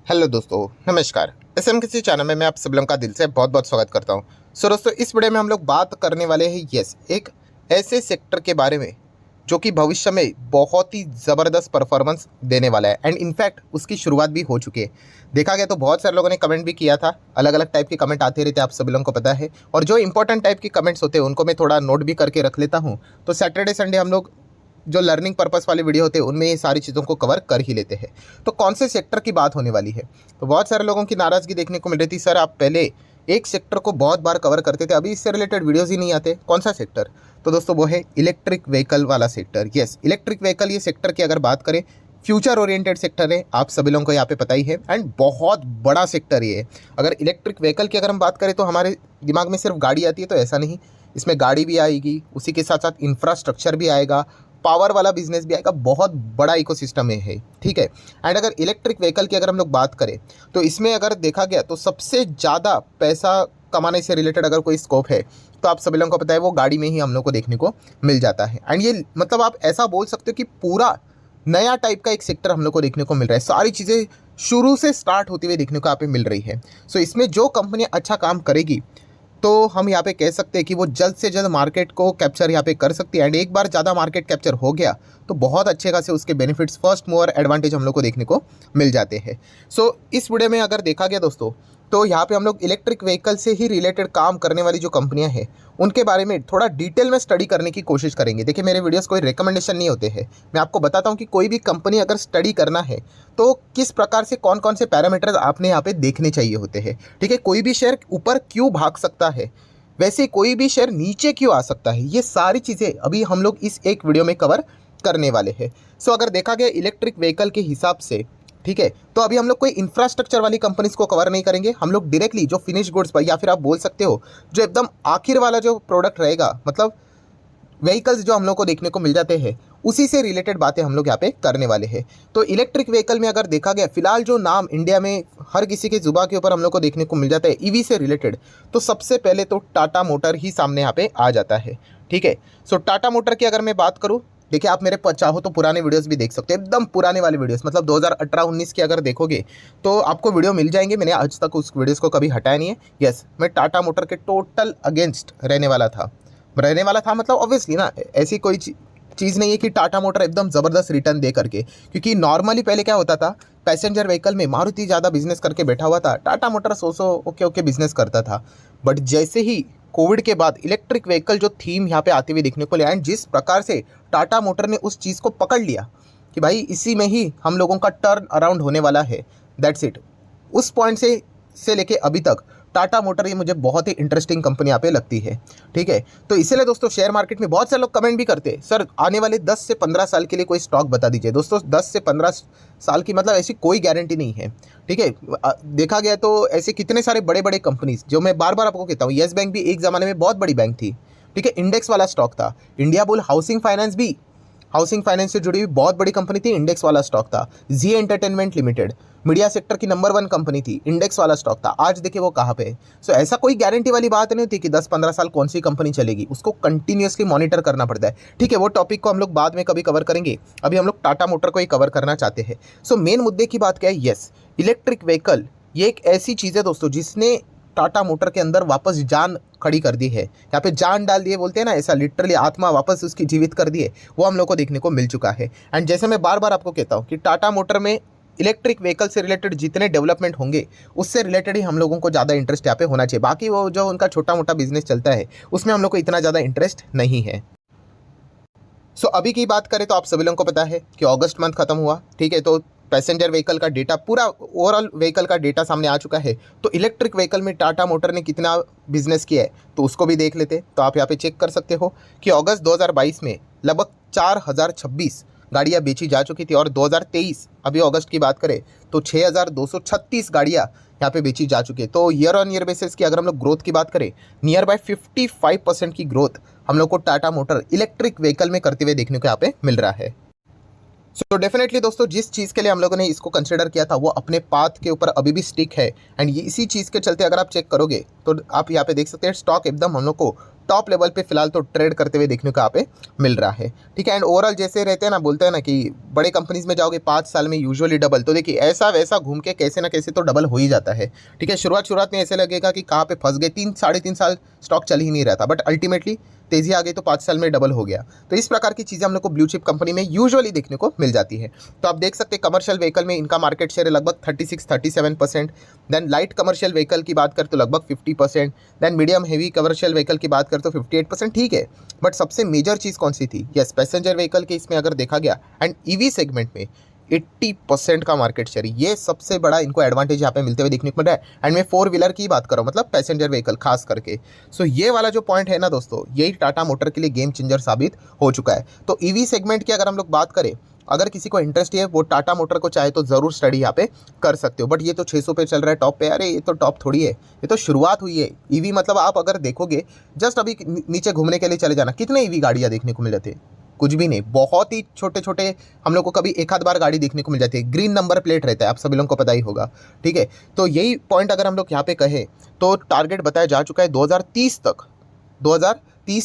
Hello दोस्तों, नमस्कार। SMKC channel में मैं आप सब लोगों का दिल से बहुत बहुत स्वागत करता हूं। दोस्तों, इस वीडियो में हम लोग बात करने वाले हैं एक ऐसे सेक्टर के बारे में जो कि भविष्य में बहुत ही ज़बरदस्त परफॉर्मेंस देने वाला है एंड इनफैक्ट उसकी शुरुआत भी हो चुकी है। देखा गया तो बहुत सारे लोगों ने कमेंट भी किया था, अलग अलग टाइप के कमेंट आते रहते हैं, आप सभी लोगों को पता है। और जो इंपॉर्टेंट टाइप के कमेंट्स होते हैं उनको मैं थोड़ा नोट भी करके रख लेता हूँ। तो सैटरडे संडे हम लोग जो लर्निंग पर्पस वाले वीडियो होते हैं उनमें ये सारी चीज़ों को कवर कर ही लेते हैं। तो कौन से सेक्टर की बात होने वाली है? तो बहुत सारे लोगों की नाराज़गी देखने को मिल रही थी, सर आप पहले एक सेक्टर को बहुत बार कवर करते थे, अभी इससे रिलेटेड वीडियोज़ ही नहीं आते। कौन सा सेक्टर? तो दोस्तों वो है इलेक्ट्रिक व्हीकल वाला सेक्टर। यस, इलेक्ट्रिक व्हीकल ये सेक्टर की अगर बात करें, फ्यूचर ओरिएंटेड सेक्टर है, आप सभी लोगों को यहाँ पे पता ही है एंड बहुत बड़ा सेक्टर ये है। अगर इलेक्ट्रिक व्हीकल की अगर हम बात करें तो हमारे दिमाग में सिर्फ गाड़ी आती है, तो ऐसा नहीं। इसमें गाड़ी भी आएगी, उसी के साथ साथ इंफ्रास्ट्रक्चर भी आएगा, पावर वाला बिजनेस भी आएगा, बहुत बड़ा इकोसिस्टम है। ठीक है। एंड अगर इलेक्ट्रिक व्हीकल की अगर हम लोग बात करें तो इसमें अगर देखा गया तो सबसे ज़्यादा पैसा कमाने से रिलेटेड अगर कोई स्कोप है तो आप सभी लोगों को पता है वो गाड़ी में ही हम लोग को देखने को मिल जाता है। एंड ये मतलब आप ऐसा बोल सकते हो कि पूरा नया टाइप का एक सेक्टर हम लोग को देखने को मिल रहा है। सारी चीज़ें शुरू से स्टार्ट होती हुई देखने को यहाँ पे मिल रही है। सो इसमें जो कंपनी अच्छा काम करेगी तो हम यहाँ पे कह सकते हैं कि वो जल्द से जल्द मार्केट को कैप्चर यहाँ पे कर सकती है। एंड एक बार ज़्यादा मार्केट कैप्चर हो गया तो बहुत अच्छे खासे उसके बेनिफिट्स, फर्स्ट मूवर एडवांटेज हम लोग को देखने को मिल जाते हैं। सो इस वीडियो में अगर देखा गया दोस्तों तो यहाँ पे हम लोग इलेक्ट्रिक व्हीकल से ही रिलेटेड काम करने वाली जो कंपनियां हैं उनके बारे में थोड़ा डिटेल में स्टडी करने की कोशिश करेंगे। देखिए, मेरे वीडियोस कोई रिकमेंडेशन नहीं होते हैं, मैं आपको बताता हूँ कि कोई भी कंपनी अगर स्टडी करना है तो किस प्रकार से कौन कौन से पैरामीटर्स आपने यहाँ पे देखने चाहिए होते हैं। ठीक है, कोई भी शेयर ऊपर क्यों भाग सकता है, वैसे कोई भी शेयर नीचे क्यों आ सकता है, ये सारी चीज़ें अभी हम लोग इस एक वीडियो में कवर करने वाले हैं। सो अगर देखा गया इलेक्ट्रिक व्हीकल के हिसाब से, ठीक है, तो अभी हम लोग कोई इंफ्रास्ट्रक्चर वाली कंपनीज को कवर नहीं करेंगे। हम लोग डायरेक्टली जो फिनिश गुड्स पर, या फिर आप बोल सकते हो जो एकदम आखिर वाला जो प्रोडक्ट रहेगा, मतलब व्हीकल्स जो हम लोग को देखने को मिल जाते हैं, उसी से रिलेटेड बातें हम लोग यहाँ पे करने वाले हैं। तो इलेक्ट्रिक व्हीकल में अगर देखा गया, फिलहाल जो नाम इंडिया में हर किसी के जुबा के ऊपर हम लोग को देखने को मिल जाता है ईवी से रिलेटेड, तो सबसे पहले तो टाटा मोटर ही सामने यहाँ पे आ जाता है। ठीक है। सो टाटा मोटर की अगर मैं बात करूँ, देखिए आप मेरे चाहो तो पुराने वीडियोस भी देख सकते हो, एकदम पुराने वाले वीडियोस, मतलब 2018-19 की अगर देखोगे तो आपको वीडियो मिल जाएंगे। मैंने आज तक उस वीडियोस को कभी हटाया नहीं है। यस, मैं टाटा मोटर के टोटल अगेंस्ट रहने वाला था, मतलब ऑब्वियसली ना, ऐसी कोई चीज़ नहीं है कि टाटा मोटर एकदम ज़बरदस्त रिटर्न दे करके, क्योंकि नॉर्मली पहले क्या होता था, पैसेंजर व्हीकल में मारुति ज़्यादा बिजनेस करके बैठा हुआ था, Tata motor so okay business करता था। बट जैसे ही कोविड के बाद इलेक्ट्रिक व्हीकल जो थीम यहाँ पे आते हुए देखने को लिया, एंड जिस प्रकार से टाटा मोटर ने उस चीज़ को पकड़ लिया कि भाई इसी में ही हम लोगों का टर्न अराउंड होने वाला है, दैट्स इट, उस पॉइंट से लेके अभी तक टाटा मोटर ये मुझे बहुत ही इंटरेस्टिंग कंपनी यहाँ पे लगती है। ठीक है। तो इसीलिए दोस्तों शेयर मार्केट में बहुत सारे लोग कमेंट भी करते हैं, सर आने वाले 10 से 15 साल के लिए कोई स्टॉक बता दीजिए। दोस्तों 10 से 15 साल की मतलब ऐसी कोई गारंटी नहीं है। ठीक है। देखा गया तो ऐसे कितने सारे बड़े बड़े कंपनीज, जो मैं बार बार आपको कहता हूँ, येस बैंक भी एक ज़माने में बहुत बड़ी बैंक थी। ठीक है, इंडेक्स वाला स्टॉक था। इंडिया बुल हाउसिंग फाइनेंस भी, हाउसिंग फाइनेंस से जुड़ी हुई बहुत बड़ी कंपनी थी, इंडेक्स वाला स्टॉक था। जी एंटरटेनमेंट लिमिटेड मीडिया सेक्टर की नंबर 1 कंपनी थी, इंडेक्स वाला स्टॉक था। आज देखिए वो कहाँ पे है। सो ऐसा कोई गारंटी वाली बात नहीं होती कि 10-15 साल कौन सी कंपनी चलेगी, उसको कंटिन्यूअसली मॉनिटर करना पड़ता है। ठीक है, वो टॉपिक को हम लोग बाद में कभी कवर करेंगे, अभी हम लोग टाटा मोटर को ही कवर करना चाहते हैं। सो मेन मुद्दे की बात क्या है, यस, इलेक्ट्रिक व्हीकल ये एक ऐसी चीज़ है दोस्तों जिसने टाटा मोटर के अंदर वापस जान खड़ी कर दी है, यहाँ पे जान डाल दिए बोलते हैं ना, ऐसा लिटरली आत्मा वापस उसकी जीवित कर दी है, वो हम लोग को देखने को मिल चुका है। एंड जैसे मैं बार बार आपको कहता हूँ कि टाटा मोटर में इलेक्ट्रिक व्हीकल से रिलेटेड जितने डेवलपमेंट होंगे उससे रिलेटेड ही हम लोगों को ज़्यादा इंटरेस्ट यहाँ पे होना चाहिए। बाकी वो जो उनका छोटा मोटा बिजनेस चलता है उसमें हम लोग को इतना ज़्यादा इंटरेस्ट नहीं है। सो अभी की बात करें तो आप सभी लोगों को पता है कि अगस्त मंथ खत्म हुआ। ठीक है, तो पैसेंजर व्हीकल का डेटा, पूरा ओवरऑल व्हीकल का डेटा सामने आ चुका है। तो इलेक्ट्रिक व्हीकल में टाटा मोटर ने कितना बिजनेस किया है तो उसको भी देख लेते। तो आप यहाँ पे चेक कर सकते हो कि अगस्त 2022 में लगभग 4026 गाड़ियाँ बेची जा चुकी थी, और 2023 अभी अगस्त की बात करें तो 6236 गाड़ियाँ यहाँ पे बेची जा चुकी है। तो ईयर ऑन ईयर बेसिस की अगर हम लोग ग्रोथ की बात करें, नियर बाय 55% की ग्रोथ हम लोग को टाटा मोटर इलेक्ट्रिक व्हीकल में करते हुए देखने को यहाँ पे मिल रहा है। सो डेफिनेटली दोस्तों, जिस चीज़ के लिए हम लोगों ने इसको कंसिडर किया था वो अपने पाथ के ऊपर अभी भी स्टिक है। एंड ये इसी चीज़ के चलते अगर आप चेक करोगे तो आप यहाँ पे देख सकते हैं स्टॉक एकदम हम लोग को टॉप लेवल पे फिलहाल तो ट्रेड करते हुए देखने को यहाँ पे मिल रहा है। ठीक है, एंड ओवरऑल जैसे रहते हैं ना, बोलते हैं ना कि बड़े कंपनीज में जाओगे 5 साल में यूजुअली डबल, तो देखिए ऐसा वैसा घूम के कैसे ना कैसे तो डबल हो ही जाता है। ठीक है, शुरुआत में ऐसे लगेगा कि कहाँ पे फंस गए, 3 साढ़े 3 साल स्टॉक चल ही नहीं रहा था, बट अल्टीमेटली तेजी आ गई तो 5 साल में डबल हो गया। तो इस प्रकार की चीज़ें हम लोग को ब्लू चिप कंपनी में यूजुअली देखने को मिल जाती है। तो आप देख सकते हैं कमर्शियल व्हीकल में इनका मार्केट शेयर है लगभग 36-37%। देन लाइट कमर्शियल व्हीकल की बात करें तो लगभग 50%। Then medium heavy commercial vehicle की बात करें तो 58%। ठीक है, बट सबसे मेजर चीज़ कौन सी थी? यस, पैसेंजर व्हीकल के इसमें अगर देखा गया एंड ईवी सेगमेंट में 80% का मार्केट शेयर, ये सबसे बड़ा इनको एडवांटेज यहाँ पे मिलते हुए देखने को मिल रहा है। एंड मैं 4 व्हीलर की बात करूँ, मतलब पैसेंजर व्हीकल खास करके। सो ये वाला जो पॉइंट है ना दोस्तों, यही टाटा मोटर के लिए गेम चेंजर साबित हो चुका है। तो ईवी सेगमेंट की अगर हम लोग बात करें, अगर किसी को इंटरेस्ट है वो टाटा मोटर को चाहे तो ज़रूर स्टडी यहाँ पे कर सकते हो। बट ये तो 600 पे चल रहा है टॉप पे। अरे ये तो टॉप थोड़ी है, ये तो शुरुआत हुई है। ईवी मतलब आप अगर देखोगे, जस्ट अभी नीचे घूमने के लिए चले जाना, कितने ईवी गाड़ियाँ देखने को मिल जाती है? कुछ भी नहीं, बहुत ही छोटे छोटे हम लोग को कभी एक आध बार गाड़ी देखने को मिल जाती है। ग्रीन नंबर प्लेट रहता है, आप सभी लोगों को पता ही होगा। ठीक है, तो यही पॉइंट अगर हम लोग यहाँ पे कहें तो टारगेट बताया जा चुका है 2030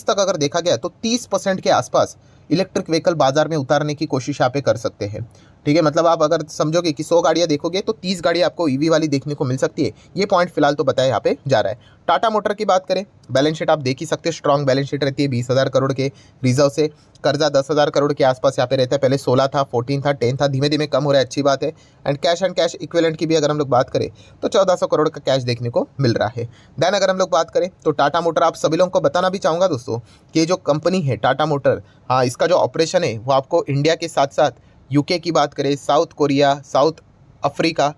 तक अगर देखा गया तो 30% के आसपास इलेक्ट्रिक व्हीकल बाजार में उतारने की कोशिश यहाँ पे कर सकते हैं। ठीक है, मतलब आप अगर समझोगे कि 100 गाड़ियाँ देखोगे तो 30 गाड़ियाँ आपको ईवी वाली देखने को मिल सकती है। ये पॉइंट फिलहाल तो बताया यहाँ पे जा रहा है। टाटा मोटर की बात करें, बैलेंस शीट आप देख ही सकते हैं, स्ट्रॉन्ग बैलेंस शीट रहती है। 20,000 करोड़ के रिजर्व से कर्जा 10,000 करोड़ के आसपास यहाँ पे रहता है। पहले 16 था, 14 था, 10 था, धीमे धीमे कम हो रहा है, अच्छी बात है। एंड कैश इक्विवेलेंट की भी अगर हम लोग बात करें तो 1400 करोड़ का कैश देखने को मिल रहा है। देन अगर हम लोग बात करें तो टाटा मोटर, आप सभी लोगों को बताना भी चाहूँगा दोस्तों कि ये जो कंपनी है टाटा मोटर, हाँ, इसका जो ऑपरेशन है वो आपको इंडिया के साथ साथ यूके की बात करें, south Korea, south Africa,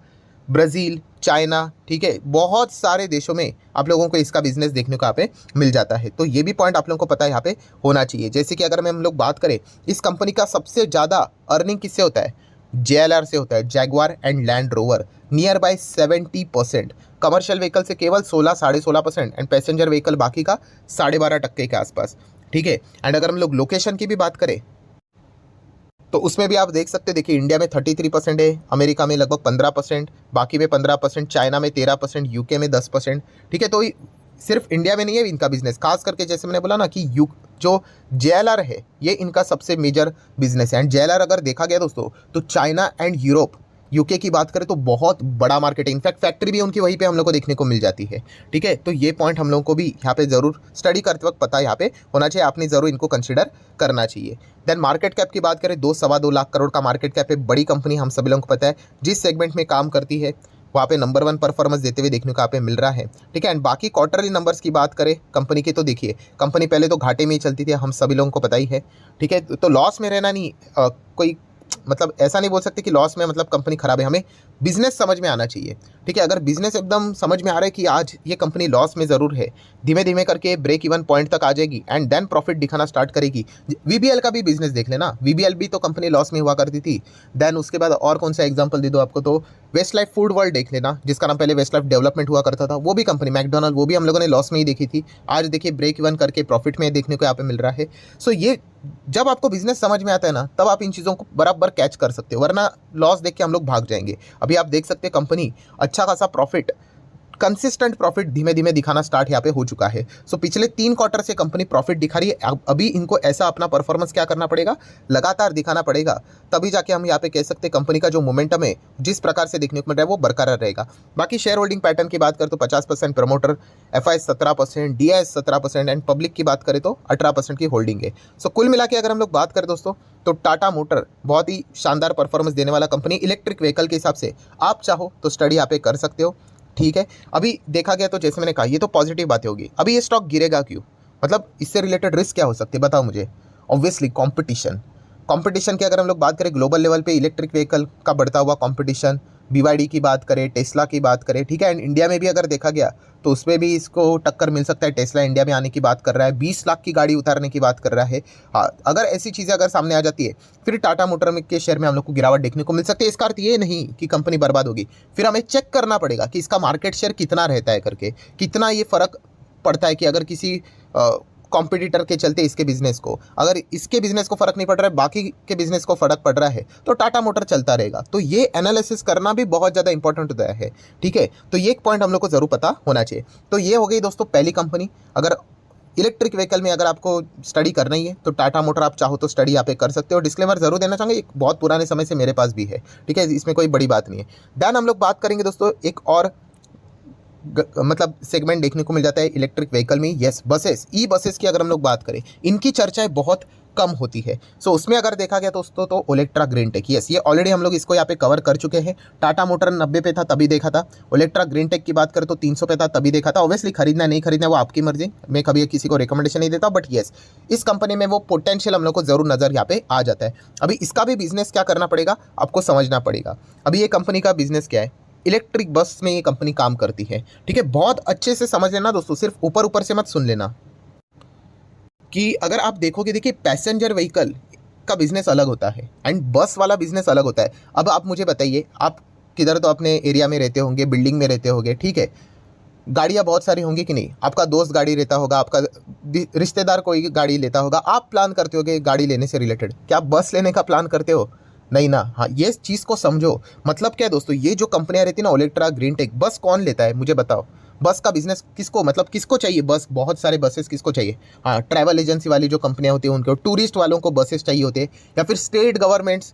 Brazil, China, ठीक है, बहुत सारे देशों में आप लोगों को इसका बिजनेस देखने को यहाँ पे मिल जाता है। तो ये भी पॉइंट आप लोगों को पता है यहाँ पे होना चाहिए। जैसे कि अगर हम लोग बात करें, इस कंपनी का सबसे ज़्यादा अर्निंग किससे होता है? JLR से होता है, Jaguar and land rover, near by 70%। Commercial vehicle से केवल 16-16.5% एंड पैसेंजर व्हीकल बाकी का 12.5% के आसपास। ठीक है, एंड अगर हम लोग लोकेशन की भी बात करें तो उसमें भी आप देख सकते हैं, देखिए इंडिया में 33% है, अमेरिका में लगभग 15%, बाकी में 15%, चाइना में 13%, यूके में 10%। ठीक है, तो सिर्फ इंडिया में नहीं है इनका बिजनेस, खास करके जैसे मैंने बोला ना कि जो JLR है ये इनका सबसे मेजर बिजनेस है। एंड JLR अगर देखा गया दोस्तों तो चाइना एंड यूरोप, यूके की बात करें तो बहुत बड़ा मार्केट है। इनफैक्ट फैक्ट्री भी उनकी वहीं पे हम लोग को देखने को मिल जाती है। ठीक है, तो ये पॉइंट हम लोगों को भी यहाँ पे ज़रूर स्टडी करते वक्त पता यहाँ पे होना चाहिए, आपने ज़रूर इनको कंसिडर करना चाहिए। देन मार्केट कैप की बात करें, 2-2.25 लाख करोड़ का मार्केट कैप है, बड़ी कंपनी, हम सभी लोगों को पता है जिस सेगमेंट में काम करती है वहाँ पे नंबर 1 परफॉर्मेंस देते हुए देखने को यहाँ पे मिल रहा है। ठीक है, एंड बाकी क्वार्टरली नंबर्स की बात करें कंपनी की तो देखिए कंपनी पहले तो घाटे में ही चलती थी, हम सभी लोगों को पता ही है। ठीक है, तो लॉस में रहना नहीं, कोई मतलब ऐसा नहीं बोल सकते कि लॉस में मतलब कंपनी खराब है, हमें बिजनेस समझ में आना चाहिए। ठीक है, अगर बिजनेस एकदम समझ में आ रहा है कि आज ये कंपनी लॉस में ज़रूर है, धीमे धीमे करके ब्रेक इवन पॉइंट तक आ जाएगी एंड देन प्रॉफिट दिखाना स्टार्ट करेगी। VBL का भी बिजनेस देख लेना, VBL भी तो कंपनी लॉस में हुआ करती थी। देन उसके बाद और कौन सा एग्जाम्पल दे दो आपको, तो वेस्ट लाइफ फूड वर्ल्ड देख लेना, जिसका नाम पहले वेस्ट लाइफ डेवलपमेंट हुआ करता था, वो भी कंपनी, मैकडोनल्ड, वो भी हम लोगों ने लॉस में ही देखी थी। आज देखिए ब्रेक इवन करके प्रॉफिट में देखने को यहाँ पे मिल रहा है। सो ये जब आपको बिजनेस समझ में आता है ना, तब आप इन चीज़ों को बराबर कैच कर सकते हो, वरना लॉस देख के हम लोग भाग जाएंगे। अभी आप देख सकते हैं कंपनी अच्छा खासा प्रॉफिट, कंसिस्टेंट प्रॉफिट धीमे धीमे दिखाना स्टार्ट यहाँ पे हो चुका है। सो पिछले 3 क्वार्टर से कंपनी प्रॉफिट दिखा रही है। अभी इनको ऐसा अपना परफॉर्मेंस क्या करना पड़ेगा, लगातार दिखाना पड़ेगा, तभी जाके हम यहाँ पे कह सकते हैं कंपनी का जो मोमेंटम है जिस प्रकार से देखने को मिल रहा है वो बरकरार रहेगा। बाकी शेयर होल्डिंग पैटर्न की बात करें तो 50% promoter, FIs 17%, DIs 17% and public की बात करें तो 18% की होल्डिंग है। सो कुल मिला के अगर हम लोग बात करें दोस्तों तो टाटा मोटर बहुत ही शानदार परफॉर्मेंस देने वाला कंपनी, इलेक्ट्रिक व्हीकल के हिसाब से आप चाहो तो स्टडी यहाँ पे कर सकते हो। ठीक है, अभी देखा गया तो जैसे मैंने कहा ये तो पॉजिटिव बातें होगी। अभी ये स्टॉक गिरेगा क्यों, मतलब इससे रिलेटेड रिस्क क्या हो सकती है बताओ मुझे। ऑब्वियसली कंपटीशन की अगर हम लोग बात करें ग्लोबल लेवल पे, इलेक्ट्रिक व्हीकल का बढ़ता हुआ कंपटीशन, BYD की बात करें, टेस्ला की बात करें, ठीक है, एंड इंडिया में भी अगर देखा गया तो उसमें भी इसको टक्कर मिल सकता है। टेस्ला इंडिया में आने की बात कर रहा है, 20 लाख की गाड़ी उतारने की बात कर रहा है। हाँ, अगर ऐसी चीज़ें अगर सामने आ जाती है फिर टाटा मोटर के शेयर में हम लोग को गिरावट देखने को मिल सकती है। इसका अर्थ ये नहीं कि कंपनी बर्बाद होगी, फिर हमें चेक करना पड़ेगा कि इसका मार्केट शेयर कितना रहता है करके, कितना ये फ़र्क पड़ता है कि अगर किसी कॉम्पिटिटर के चलते इसके बिजनेस को, अगर इसके बिजनेस को फर्क नहीं पड़ रहा है, बाकी के बिजनेस को फर्क पड़ रहा है, तो टाटा मोटर चलता रहेगा। तो ये एनालिसिस करना भी बहुत ज़्यादा इंपॉर्टेंट होता है। ठीक है, तो ये एक पॉइंट हम लोग को ज़रूर पता होना चाहिए। तो ये हो गई दोस्तों पहली कंपनी। अगर इलेक्ट्रिक व्हीकल में अगर आपको स्टडी करना ही है तो टाटा मोटर आप चाहो तो स्टडी यहाँ पे कर सकते हो। डिस्क्लेमर जरूर देना चाहूँगा, एक बहुत पुराने समय से मेरे पास भी है, ठीक है, इसमें कोई बड़ी बात नहीं है। देन हम लोग बात करेंगे दोस्तों एक और मतलब सेगमेंट देखने को मिल जाता है इलेक्ट्रिक व्हीकल में, यस बसेस, ई बसेस की अगर हम लोग बात करें, इनकी चर्चाएं बहुत कम होती है। सो उसमें अगर देखा गया दोस्तों तो ओलेक्ट्रा ग्रीन टेक, यस ये ऑलरेडी हम लोग इसको यहाँ पे कवर कर चुके हैं। टाटा मोटर 90 पे था तभी देखा था। ओलेक्ट्रा ग्रीन टेक की बात करें तो 300 पे था तभी देखा था। ऑब्वियसली खरीदना नहीं खरीदना वो आपकी मर्जी, मैं कभी किसी को रिकमेंडेशन नहीं देता, बट यस इस कंपनी में वो पोटेंशियल हम लोग को जरूर नजर यहाँ पे आ जाता है। अभी इसका भी बिजनेस क्या करना पड़ेगा आपको समझना पड़ेगा। अभी ये कंपनी का बिजनेस क्या है, इलेक्ट्रिक बस में ये कंपनी काम करती है, ठीक है, बहुत अच्छे से समझ लेना दोस्तों, सिर्फ ऊपर ऊपर से मत सुन लेना। कि अगर आप देखोगे, देखिए पैसेंजर व्हीकल का बिजनेस अलग होता है एंड बस वाला बिजनेस अलग होता है। अब आप मुझे बताइए, आप किधर तो अपने एरिया में रहते होंगे, बिल्डिंग में रहते होंगे, ठीक है, गाड़ियाँ बहुत सारी होंगी कि नहीं, आपका दोस्त गाड़ी लेता होगा, आपका रिश्तेदार कोई गाड़ी लेता होगा, आप प्लान करते होगे गाड़ी लेने से रिलेटेड, क्या आप बस लेने का प्लान करते हो? नहीं ना। हाँ ये चीज़ को समझो। मतलब क्या है दोस्तों, ये जो कंपनियां रहती है ना ओलेक्ट्रा ग्रीन टेक, बस कौन लेता है मुझे बताओ? बस का बिजनेस किसको, मतलब किसको चाहिए बस, बहुत सारे बसेस किसको चाहिए? हाँ ट्रैवल एजेंसी वाली जो कंपनियां होती है उनको, टूरिस्ट वालों को बसेस चाहिए होते हैं, या फिर स्टेट गवर्नमेंट्स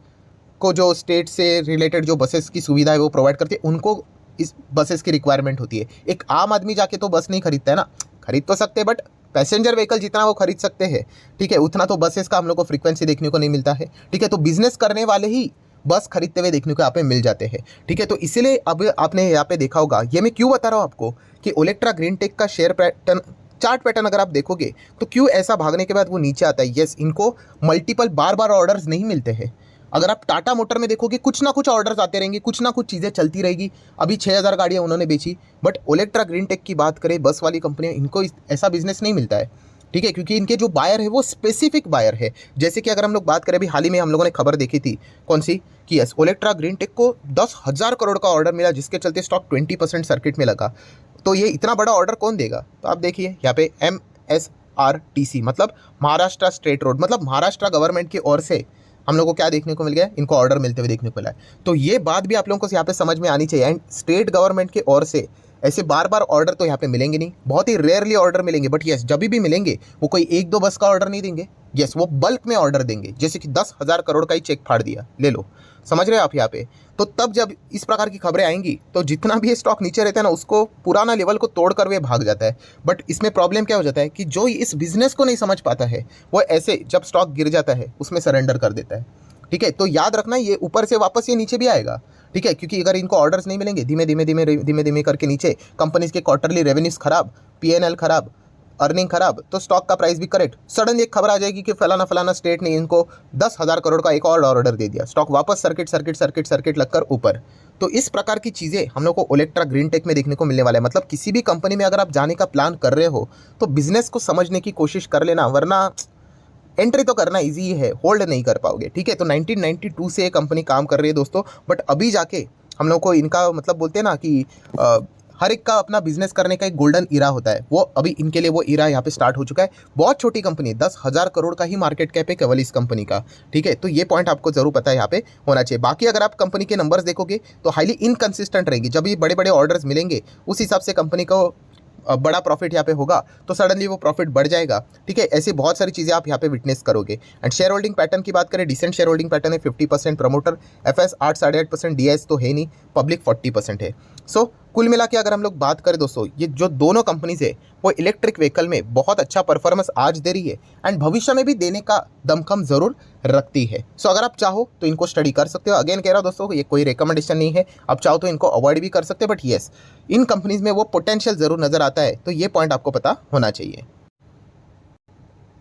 को जो स्टेट से रिलेटेड जो बसेस की सुविधा है वो प्रोवाइड करती है, उनको इस बसेस की रिक्वायरमेंट होती है। एक आम आदमी जाके तो बस नहीं खरीदता है ना, खरीद तो सकते हैं बट पैसेंजर व्हीकल जितना वो खरीद सकते हैं, ठीक है, उतना तो बसेस का हम लोग को फ्रीक्वेंसी देखने को नहीं मिलता है, ठीक है। तो बिजनेस करने वाले ही बस खरीदते हुए देखने को यहाँ पे मिल जाते हैं, ठीक है। तो इसीलिए अब आपने यहाँ पे देखा होगा, ये मैं क्यों बता रहा हूँ आपको कि ओलेक्ट्रा ग्रीन टेक का शेयर पैटर्न, चार्ट पैटर्न अगर आप देखोगे तो क्यों ऐसा भागने के बाद वो नीचे आता है। यस इनको मल्टीपल बार बार ऑर्डर्स नहीं मिलते हैं। अगर आप टाटा मोटर में देखोगे कुछ ना कुछ ऑर्डर्स आते रहेंगे, कुछ ना कुछ चीज़ें चलती रहेगी। अभी 6000 गाड़ियाँ उन्होंने बेची, बट ओलेक्ट्रा ग्रीन टेक की बात करें, बस वाली कंपनियाँ, इनको ऐसा बिजनेस नहीं मिलता है, ठीक है, क्योंकि इनके जो बायर है वो स्पेसिफिक बायर है। जैसे कि अगर हम लोग बात करें, अभी हाल ही में हम लोगों ने खबर देखी थी, कौन सी, कि यस ओलेक्ट्रा ग्रीन टेक को 10,000 करोड़ का ऑर्डर मिला, जिसके चलते स्टॉक 20% सर्किट में लगा। तो ये इतना बड़ा ऑर्डर कौन देगा? तो आप देखिए यहाँ पे MSRTC मतलब महाराष्ट्र स्टेट रोड, मतलब महाराष्ट्र गवर्नमेंट की ओर से हम लोग को क्या देखने को मिल गया, इनको ऑर्डर मिलते हुए देखने को मिला है। तो ये बात भी आप लोगों को यहाँ पे समझ में आनी चाहिए। एंड स्टेट गवर्नमेंट की ओर से ऐसे बार बार ऑर्डर तो यहाँ पे मिलेंगे नहीं, बहुत ही रेयरली ऑर्डर मिलेंगे, बट यस जब भी मिलेंगे वो कोई 1-2 बस का ऑर्डर नहीं देंगे, यस वो बल्क में ऑर्डर देंगे। जैसे कि 10,000 करोड़ का ही चेक फाड़ दिया, ले लो, समझ रहे हो आप यहाँ पे? तो तब जब इस प्रकार की खबरें आएंगी तो जितना भी स्टॉक नीचे रहता है ना, उसको पुराना लेवल को तोड़ कर वे भाग जाता है। बट इसमें प्रॉब्लम क्या हो जाता है कि जो इस बिजनेस को नहीं समझ पाता है वो ऐसे जब स्टॉक गिर जाता है उसमें सरेंडर कर देता है, ठीक है। तो याद रखना ये ऊपर से वापस ये नीचे भी आएगा, ठीक है, क्योंकि अगर इनको ऑर्डर्स नहीं मिलेंगे, धीमे धीमे करके नीचे कंपनीज के क्वार्टरली रेवेन्यूज खराब, PNL खराब, अर्निंग खराब, तो स्टॉक का प्राइस भी करेक्ट, सडन एक खबर आ जाएगी कि फलाना फलाना स्टेट ने इनको 10,000 करोड़ का एक और ऑर्डर दे दिया, स्टॉक वापस सर्किट लगकर ऊपर। तो इस प्रकार की चीज़ें हम लोग को ओलेक्ट्रा ग्रीन टेक में देखने को मिलने वाला है। मतलब किसी भी कंपनी में अगर आप जाने का प्लान कर रहे हो तो बिजनेस को समझने की कोशिश कर लेना, वरना एंट्री तो करना इजी है, होल्ड नहीं कर पाओगे, ठीक है। तो 1992 से ये कंपनी काम कर रही है दोस्तों, बट अभी जाके हम लोग को इनका मतलब बोलते हैं ना कि हर एक का अपना बिजनेस करने का एक गोल्डन इरा होता है, वो अभी इनके लिए वो इरा यहाँ पे स्टार्ट हो चुका है। बहुत छोटी कंपनी, 10,000 करोड़ का ही मार्केट कैप है केवल इस कंपनी का, ठीक है। तो ये पॉइंट आपको जरूर पता है यहाँ पे होना चाहिए। बाकी अगर आप कंपनी के नंबर्स देखोगे तो हाईली इनकंसिस्टेंट रहेगी। जब भी बड़े बड़े ऑर्डर्स मिलेंगे उस हिसाब से कंपनी को बड़ा प्रॉफिट यहाँ पे होगा तो सडनली वो प्रॉफिट बढ़ जाएगा, ठीक है। ऐसी बहुत सारी चीज़ें आप यहाँ पे विटनेस करोगे। एंड शेयर होल्डिंग पैटर्न की बात करें, डिसेंट शेयर होल्डिंग पैटर्न है, 50% प्रमोटर, FS 8-8.5%, DIS तो है नहीं, पब्लिक 40% है। सो कुल मिला के अगर हम लोग बात करें दोस्तों, ये जो दोनों कंपनीज है वो इलेक्ट्रिक व्हीकल में बहुत अच्छा परफॉर्मेंस आज दे रही है एंड भविष्य में भी देने का दमखम जरूर रखती है। सो अगर आप चाहो तो इनको स्टडी कर सकते हो। अगेन कह रहा हूँ दोस्तों, ये कोई रिकमेंडेशन नहीं है, आप चाहो तो इनको अवॉइड भी कर सकते हो, बट येस इन कंपनीज में वो पोटेंशियल जरूर नजर आता है, तो ये पॉइंट आपको पता होना चाहिए।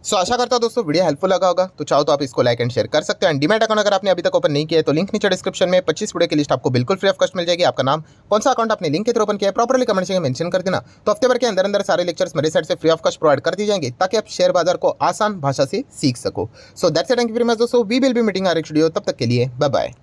सो आशा करता हूं दोस्तों वीडियो हेल्पफुल लगा होगा, तो चाहो तो आप इसको लाइक एंड शेयर कर सकते हैं। एंड डीमैट अकाउंट अगर आपने अभी तक ओपन नहीं किया है तो लिंक नीचे डिस्क्रिप्शन में 25 वीडियो की लिस्ट आपको बिल्कुल फ्री ऑफ कॉस्ट मिल जाएगी। आपका नाम, कौन सा अकाउंट आपने लिंक के थ्रू ओपन किया है, प्रॉपर्ली कमेंट सेक्शन में मेंशन कर देना, तो हफ्ते भर के अंदर अंदर सारे लेक्चर्स मेरे साइड से फ्री ऑफ कॉस्ट प्रोवाइड कर दी जाएंगे ताकि आप शेयर बाजार को आसान भाषा से सीख सको। So that's it, thank you very much दोस्तों, we will be meeting our next video, तब तक के लिए बाय बाय।